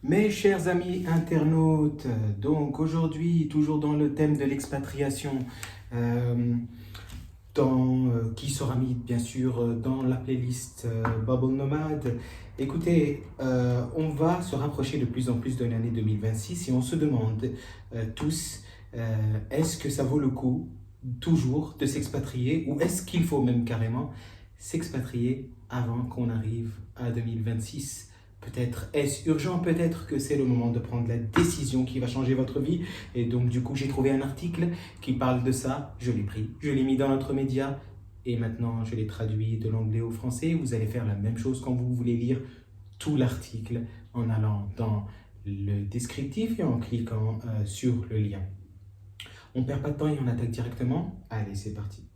Mes chers amis internautes, donc aujourd'hui, toujours dans le thème de l'expatriation, euh, qui sera mis bien sûr dans la playlist Bubble Nomad. Écoutez, on va se rapprocher de plus en plus de l'année 2026 et on se demande tous, est-ce que ça vaut le coup toujours de s'expatrier ou est-ce qu'il faut même carrément s'expatrier avant qu'on arrive à 2026? Peut-être est-ce urgent, peut-être que c'est le moment de prendre la décision qui va changer votre vie. Et donc du coup, j'ai trouvé un article qui parle de ça. Je l'ai pris, je l'ai mis dans notre média et maintenant je l'ai traduit de l'anglais au français. Vous allez faire la même chose quand vous voulez lire tout l'article en allant dans le descriptif et en cliquant sur le lien. On ne perd pas de temps et on attaque directement. Allez, c'est parti.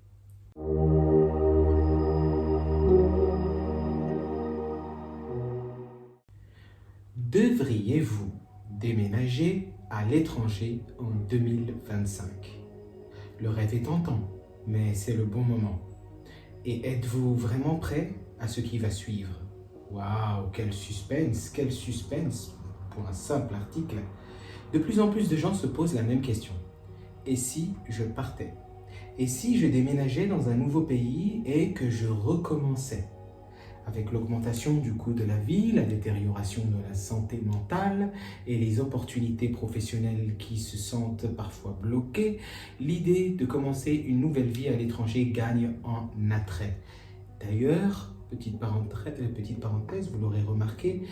Devriez-vous déménager à l'étranger en 2025? Le rêve est tentant, mais c'est le bon moment. Et êtes-vous vraiment prêt à ce qui va suivre? Waouh, quel suspense pour un simple article. De plus en plus de gens se posent la même question. Et si je partais? Et si je déménageais dans un nouveau pays et que je recommençais? Avec l'augmentation du coût de la vie, la détérioration de la santé mentale et les opportunités professionnelles qui se sentent parfois bloquées, l'idée de commencer une nouvelle vie à l'étranger gagne en attrait. D'ailleurs, petite parenthèse, vous l'aurez remarqué,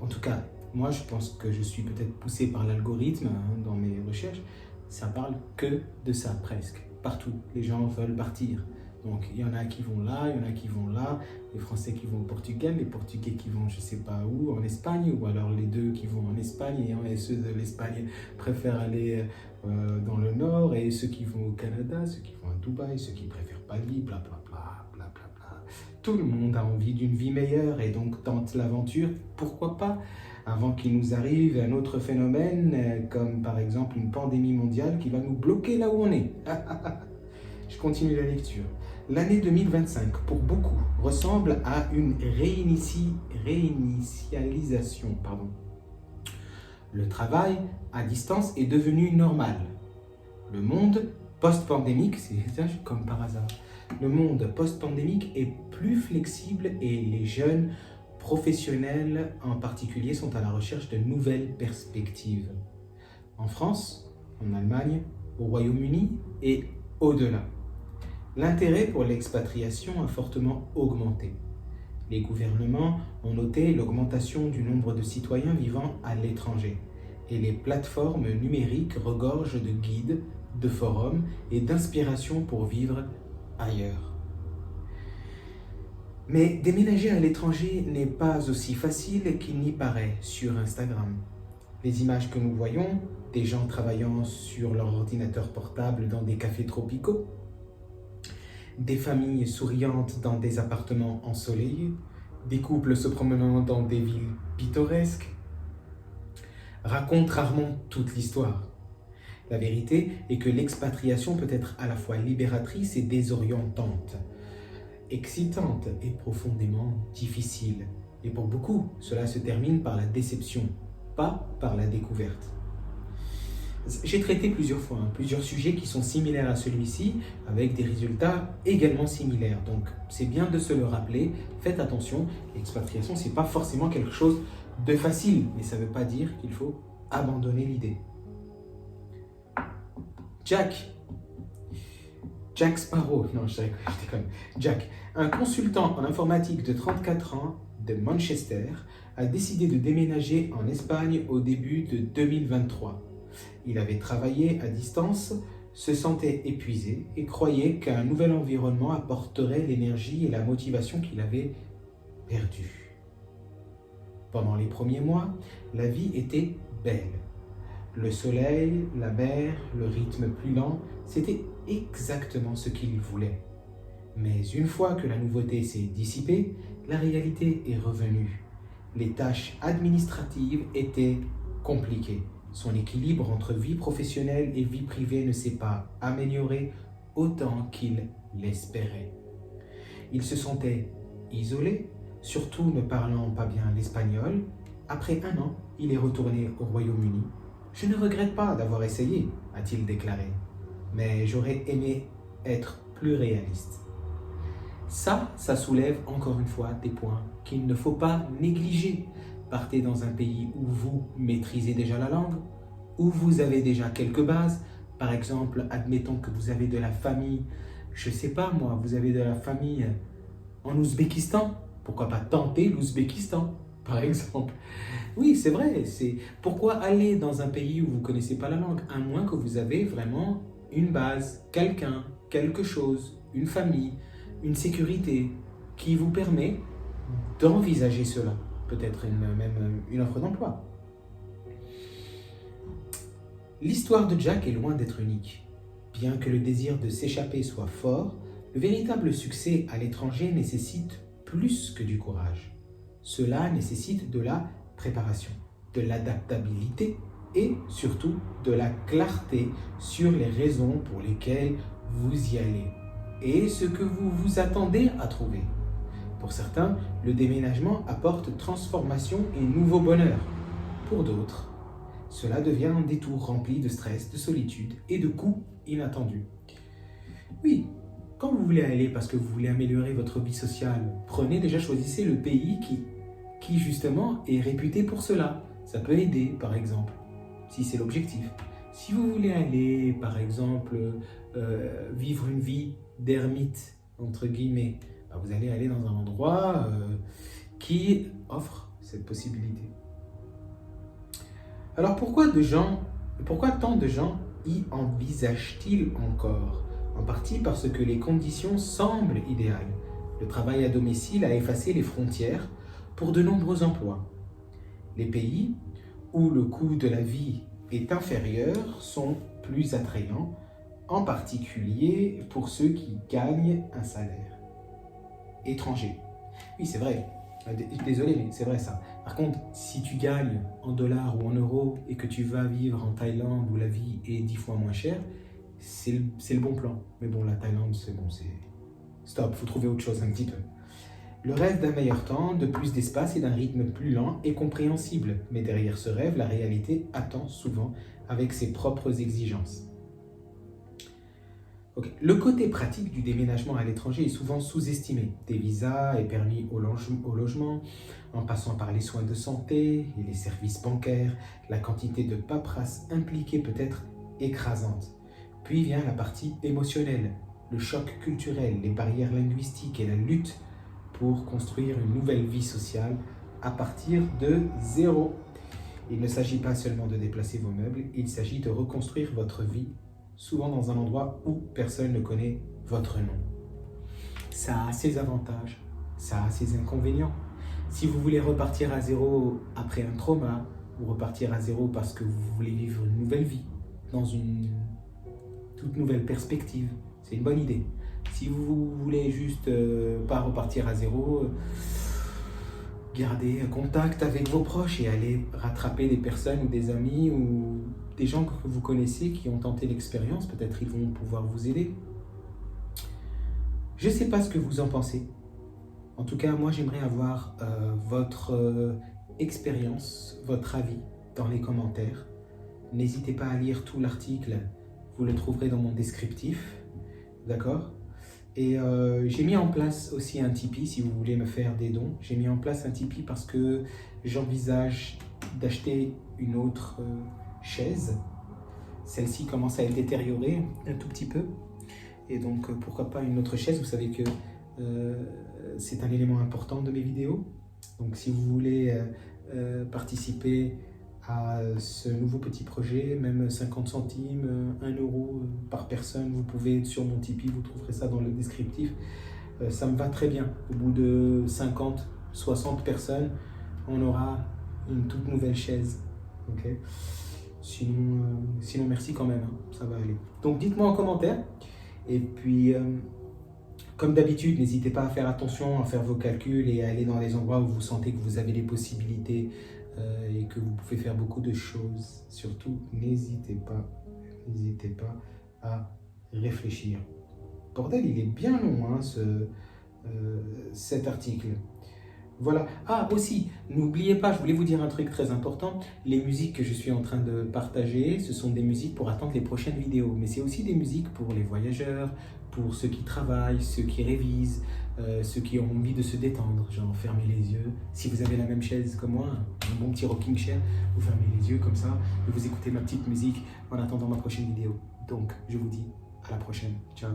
en tout cas, moi je pense que je suis peut-être poussé par l'algorithme dans mes recherches, ça parle que de ça presque, partout, les gens veulent partir. Donc il y en a qui vont là, il y en a qui vont là, les Français qui vont au Portugal, les Portugais qui vont je sais pas où, en Espagne, ou alors les deux qui vont en Espagne et ceux de l'Espagne préfèrent aller dans le nord, et ceux qui vont au Canada, ceux qui vont à Dubaï, ceux qui préfèrent Bali, bla bla bla bla bla bla. Tout le monde a envie d'une vie meilleure et donc tente l'aventure, pourquoi pas, avant qu'il nous arrive un autre phénomène, comme par exemple une pandémie mondiale qui va nous bloquer là où on est. Je continue la lecture. L'année 2025, pour beaucoup, ressemble à une réinitialisation. Le travail à distance est devenu normal. Le monde post-pandémique, c'est comme par hasard, le monde post-pandémique est plus flexible et les jeunes professionnels en particulier sont à la recherche de nouvelles perspectives. En France, en Allemagne, au Royaume-Uni et au-delà. L'intérêt pour l'expatriation a fortement augmenté. Les gouvernements ont noté l'augmentation du nombre de citoyens vivant à l'étranger et les plateformes numériques regorgent de guides, de forums et d'inspiration pour vivre ailleurs. Mais déménager à l'étranger n'est pas aussi facile qu'il n'y paraît sur Instagram. Les images que nous voyons, des gens travaillant sur leur ordinateur portable dans des cafés tropicaux, des familles souriantes dans des appartements ensoleillés, des couples se promenant dans des villes pittoresques, racontent rarement toute l'histoire. La vérité est que l'expatriation peut être à la fois libératrice et désorientante, excitante et profondément difficile. Et pour beaucoup, cela se termine par la déception, pas par la découverte. J'ai traité plusieurs fois plusieurs sujets qui sont similaires à celui-ci, avec des résultats également similaires. Donc c'est bien de se le rappeler, faites attention, l'expatriation c'est pas forcément quelque chose de facile, mais ça ne veut pas dire qu'il faut abandonner l'idée. Jack Sparrow, non je déconne, Jack, un consultant en informatique de 34 ans de Manchester, a décidé de déménager en Espagne au début de 2023. Il avait travaillé à distance, se sentait épuisé et croyait qu'un nouvel environnement apporterait l'énergie et la motivation qu'il avait perdue. Pendant les premiers mois, la vie était belle. Le soleil, la mer, le rythme plus lent, c'était exactement ce qu'il voulait. Mais une fois que la nouveauté s'est dissipée, la réalité est revenue. Les tâches administratives étaient compliquées. Son équilibre entre vie professionnelle et vie privée ne s'est pas amélioré autant qu'il l'espérait. Il se sentait isolé, surtout ne parlant pas bien l'espagnol, Après 1 an, il est retourné au Royaume-Uni. Je ne regrette pas d'avoir essayé, a-t-il déclaré, mais j'aurais aimé être plus réaliste. Ça soulève encore une fois des points qu'il ne faut pas négliger. Partez dans un pays où vous maîtrisez déjà la langue, où vous avez déjà quelques bases. Par exemple, admettons que vous avez de la famille, je ne sais pas moi, vous avez de la famille en Ouzbékistan. Pourquoi pas tenter l'Ouzbékistan, par exemple? Oui, c'est vrai. Pourquoi aller dans un pays où vous ne connaissez pas la langue, à moins que vous avez vraiment une base, quelqu'un, quelque chose, une famille, une sécurité qui vous permet d'envisager cela. Peut-être même une offre d'emploi. L'histoire de Jack est loin d'être unique. Bien que le désir de s'échapper soit fort, le véritable succès à l'étranger nécessite plus que du courage. Cela nécessite de la préparation, de l'adaptabilité et surtout de la clarté sur les raisons pour lesquelles vous y allez et ce que vous vous attendez à trouver. Pour certains, le déménagement apporte transformation et nouveau bonheur. Pour d'autres, cela devient un détour rempli de stress, de solitude et de coûts inattendus. Oui, quand vous voulez aller parce que vous voulez améliorer votre vie sociale, choisissez le pays qui justement est réputé pour cela. Ça peut aider, par exemple, si c'est l'objectif. Si vous voulez aller, par exemple, vivre une vie d'ermite, entre guillemets, vous allez aller dans un endroit qui offre cette possibilité. Alors pourquoi tant de gens y envisagent-ils encore? En partie parce que les conditions semblent idéales. Le travail à domicile a effacé les frontières pour de nombreux emplois. Les pays où le coût de la vie est inférieur sont plus attrayants, en particulier pour ceux qui gagnent un salaire étranger. Oui, c'est vrai. Désolé, mais c'est vrai ça. Par contre, si tu gagnes en dollars ou en euros et que tu vas vivre en Thaïlande où la vie est 10 fois moins chère, c'est le bon plan. Mais bon, la Thaïlande, c'est bon, c'est... Stop, faut trouver autre chose un petit peu. Le rêve d'un meilleur temps, de plus d'espace et d'un rythme plus lent est compréhensible. Mais derrière ce rêve, la réalité attend souvent avec ses propres exigences. Okay. Le côté pratique du déménagement à l'étranger est souvent sous-estimé. Des visas et permis au logement, en passant par les soins de santé et les services bancaires, la quantité de paperasse impliquée peut être écrasante. Puis vient la partie émotionnelle, le choc culturel, les barrières linguistiques et la lutte pour construire une nouvelle vie sociale à partir de zéro. Il ne s'agit pas seulement de déplacer vos meubles, il s'agit de reconstruire votre vie, souvent dans un endroit où personne ne connaît votre nom. Ça a ses avantages, ça a ses inconvénients. Si vous voulez repartir à zéro après un trauma, ou repartir à zéro parce que vous voulez vivre une nouvelle vie, dans une toute nouvelle perspective, c'est une bonne idée. Si vous voulez juste pas repartir à zéro, gardez contact avec vos proches et allez rattraper des personnes ou des amis ou des gens que vous connaissez qui ont tenté l'expérience. Peut-être ils vont pouvoir vous aider. Je ne sais pas ce que vous en pensez. En tout cas, moi j'aimerais avoir votre expérience, votre avis dans les commentaires. N'hésitez pas à lire tout l'article, vous le trouverez dans mon descriptif. D'accord ? Et j'ai mis en place aussi un Tipeee si vous voulez me faire des dons. J'ai mis en place un Tipeee parce que j'envisage d'acheter une autre chaise. Celle-ci commence à être détériorée un tout petit peu. Et donc pourquoi pas une autre chaise. Vous savez que c'est un élément important de mes vidéos. Donc si vous voulez participer à ce nouveau petit projet, même 50 centimes, 1 euro par personne, vous pouvez sur mon Tipeee, vous trouverez ça dans le descriptif. Ça me va très bien. Au bout de 50, 60 personnes, on aura une toute nouvelle chaise. Okay. Sinon, merci quand même, hein, ça va aller. Donc dites-moi en commentaire. Et puis, comme d'habitude, n'hésitez pas à faire attention, à faire vos calculs et à aller dans les endroits où vous sentez que vous avez les possibilités et que vous pouvez faire beaucoup de choses. Surtout, n'hésitez pas à réfléchir. Bordel, il est bien long, hein, cet article. Voilà. Ah, aussi, n'oubliez pas, je voulais vous dire un truc très important. Les musiques que je suis en train de partager, ce sont des musiques pour attendre les prochaines vidéos. Mais c'est aussi des musiques pour les voyageurs, pour ceux qui travaillent, ceux qui révisent, ceux qui ont envie de se détendre. Genre, fermez les yeux. Si vous avez la même chaise que moi, un bon petit rocking chair, vous fermez les yeux comme ça et vous écoutez ma petite musique en attendant ma prochaine vidéo. Donc, je vous dis à la prochaine. Ciao.